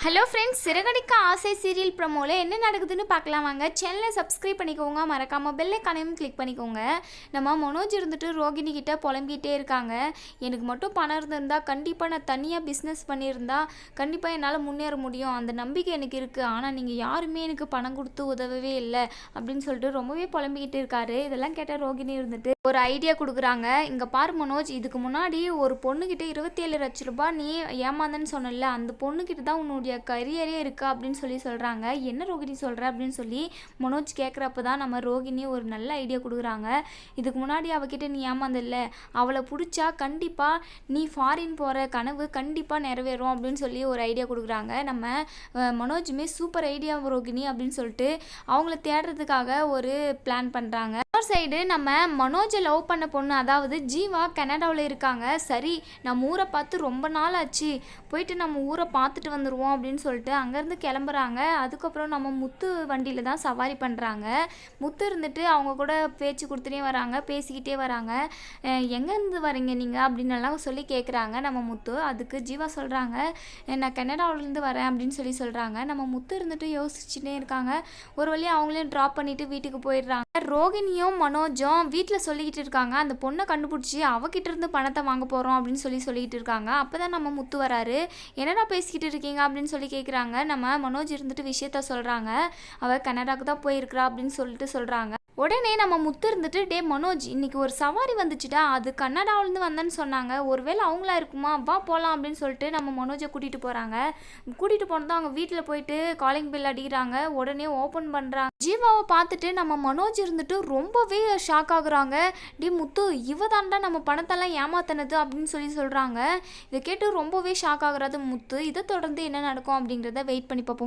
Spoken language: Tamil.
ஹலோ ஃப்ரெண்ட்ஸ், சிறகடிக்க ஆசை சீரியல் ப்ரோமோவில் என்ன நடக்குதுன்னு பார்க்கலாம் வாங்க. சேனலை சப்ஸ்கிரைப் பண்ணிக்கோங்க, மறக்காமல் பெல் ஐகானையும் கிளிக் பண்ணிக்கோங்க. நம்ம மனோஜ் இருந்துட்டு ரோகிணி கிட்ட புலம்பிக்கிட்டே இருக்காங்க. எனக்கு மட்டும் பணம் இருந்திருந்தால் கண்டிப்பாக நான் தனியாக பிஸ்னஸ் பண்ணியிருந்தா கண்டிப்பாக என்னால் முன்னேற முடியும், அந்த நம்பிக்கை எனக்கு இருக்குது. ஆனால் நீங்கள் யாருமே எனக்கு பணம் கொடுத்து உதவவே இல்லை அப்படின்னு சொல்லிட்டு ரொம்பவே புலம்பிக்கிட்டு இருக்காரு. இதெல்லாம் கேட்டால் ரோகிணி இருந்துட்டு ஒரு ஐடியா கொடுக்குறாங்க. இங்கே பாரு மனோஜ், இதுக்கு முன்னாடி ஒரு பொண்ணுக்கிட்ட 27 லட்ச ரூபாய் நீ ஏமாந்தன்னு சொன்னல, அந்த பொண்ணுக்கிட்ட தான் உன்னுடைய கரியரே இருக்கா அப்படின்னு சொல்கிறாங்க. என்ன ரோகிணி சொல்கிற அப்படின்னு சொல்லி மனோஜ் கேட்குறப்ப தான் நம்ம ரோகிணி ஒரு நல்ல ஐடியா கொடுக்குறாங்க. இதுக்கு முன்னாடி அவகிட்ட நீ ஏமாந்தல்ல, அவளை பிடிச்சா கண்டிப்பாக நீ ஃபாரின் போகிற கனவு கண்டிப்பாக நிறைவேறும் அப்படின்னு சொல்லி ஒரு ஐடியா கொடுக்குறாங்க. நம்ம மனோஜுமே சூப்பர் ஐடியா ரோகிணி அப்படின்னு சொல்லிட்டு அவங்கள தேடுறதுக்காக ஒரு பிளான் பண்ணுறாங்க. இன்னொரு சைடு நம்ம மனோஜை லவ் பண்ண பொண்ணு, அதாவது ஜீவா கனடாவில் இருக்காங்க. சரி, நம்ம ஊரை பார்த்து ரொம்ப நாள் ஆச்சு, போயிட்டு நம்ம ஊரை பார்த்துட்டு வந்துடுவோம் அப்படின்னு சொல்லிட்டு அங்கேருந்து கிளம்புறாங்க. அதுக்கப்புறம் நம்ம முத்து வண்டியில் தான் சவாரி பண்ணுறாங்க. முத்து இருந்துட்டு அவங்க கூட பேச்சு கொடுத்துட்டே வராங்க, பேசிக்கிட்டே வராங்க. எங்கேருந்து வரீங்க நீங்கள் அப்படின்னு எல்லாம் சொல்லி கேட்குறாங்க நம்ம முத்து. அதுக்கு ஜீவா சொல்கிறாங்க, நான் கனடாவிலேருந்து வரேன் அப்படின்னு சொல்கிறாங்க. நம்ம முத்து இருந்துட்டு யோசிச்சுட்டே இருக்காங்க. ஒரு வழியாக அவங்களையும் ட்ராப் பண்ணிவிட்டு வீட்டுக்கு போயிடுறாங்க. ரோகிணியும் மனோஜும் வீட்டில் சொல்லிக்கிட்டு இருக்காங்க, அந்த பொண்ணை கண்டுபிடிச்சி அவகிட்ட இருந்து பணத்தை வாங்க போகிறோம் அப்படின்னு சொல்லிக்கிட்டு இருக்காங்க. அப்போ தான் நம்ம முத்து வராரு. என்னடா பேசிக்கிட்டு இருக்கீங்க அப்படின்னு சொல்லி கேட்குறாங்க. நம்ம மனோஜ் இருந்துட்டு விஷயத்த சொல்கிறாங்க. அவள் கனடாவுக்கு தான் போயிருக்கிறா அப்படின்னு சொல்கிறாங்க. உடனே நம்ம முத்து இருந்துட்டு, டே மனோஜ், இன்னைக்கு ஒரு சவாரி வந்துச்சுட்டா, அது கன்னடாவிலேருந்து வந்தேன்னு சொன்னாங்க, ஒருவேளை அவங்களா இருக்குமா, வா போகலாம் அப்படின்னு சொல்லிட்டு நம்ம மனோஜை கூட்டிகிட்டு போகிறாங்க. கூட்டிகிட்டு போனதான் அவங்க வீட்டில் போயிட்டு காலிங் பெல் அடிக்கிறாங்க. உடனே ஓப்பன் பண்ணுறாங்க. ஜீவாவை பார்த்துட்டு நம்ம மனோஜ் இருந்துட்டு ரொம்பவே ஷாக் ஆகுறாங்க. டே முத்து, இவ தாண்டா நம்ம பணத்தெல்லாம் ஏமாத்தினது அப்படின்னு சொல்கிறாங்க. இதை கேட்டு ரொம்பவே ஷாக் ஆகுறது முத்து. இதை தொடர்ந்து என்ன நடக்கும் அப்படிங்கிறத வெயிட் பண்ணி பார்ப்போம்.